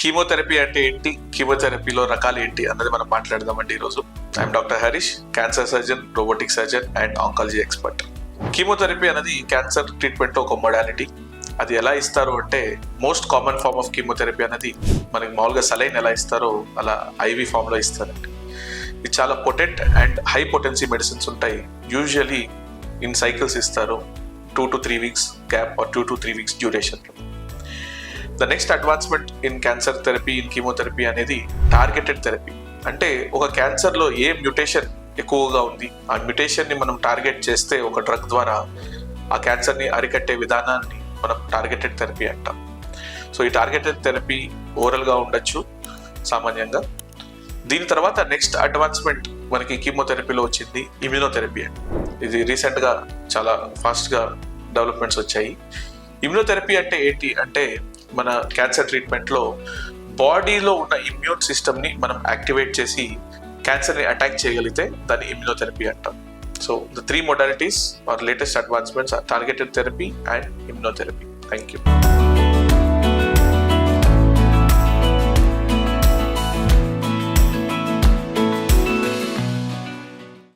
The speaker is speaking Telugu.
కీమోథెరపీ అంటే ఏంటి, కీమోథెరపీలో రకాలు ఏంటి అన్నది మనం మాట్లాడదామండి ఈరోజు. I'm doctor Harish, cancer surgeon, robotic surgeon and oncology expert. Chemotherapy అనేది క్యాన్సర్ ట్రీట్మెంట్ ఒక మొడాలిటీ. అది ఎలా ఇస్తారు అంటే, most common form of chemotherapy అనేది మనకి మామూలుగా సలైన్ ఎలా ఇస్తారో అలా ఐవి ఫామ్లో ఇస్తారండి. ఇది చాలా potent and high potency medicines ఉంటాయి. యూజువలీ ఇన్ సైకిల్స్ ఇస్తారు, 2 to 3 weeks gap or 2 to 3 weeks డ్యూరేషన్లో. The next advancement in cancer therapy, in chemotherapy అనేది టార్గెటెడ్ థెరపీ. అంటే ఒక క్యాన్సర్లో ఏ మ్యూటేషన్ ఎక్కువగా ఉంది, ఆ మ్యూటేషన్ని మనం టార్గెట్ చేస్తే ఒక డ్రగ్ ద్వారా ఆ క్యాన్సర్ని అరికట్టే విధానాన్ని మనం టార్గెటెడ్ థెరపీ అంటాం. సో ఈ టార్గెటెడ్ థెరపీ ఓరల్గా ఉండొచ్చు సామాన్యంగా. దీని తర్వాత నెక్స్ట్ అడ్వాన్స్మెంట్ మనకి కీమోథెరపీలో వచ్చింది ఇమ్యూనోథెరపీ అండి. ఇది రీసెంట్గా చాలా ఫాస్ట్గా డెవలప్మెంట్స్ వచ్చాయి. ఇమ్యూనోథెరపీ అంటే ఏంటి అంటే, మన క్యాన్సర్ ట్రీట్మెంట్లో బాడీలో ఉన్న ఇమ్యూన్ సిస్టమ్ని మనం యాక్టివేట్ చేసి క్యాన్సర్ని అటాక్ చేయగలిగితే దాన్ని ఇమ్యూనోథెరపీ అంటాం. So the 3 modalities or latest advancements are targeted therapy and immunotherapy. Thank you.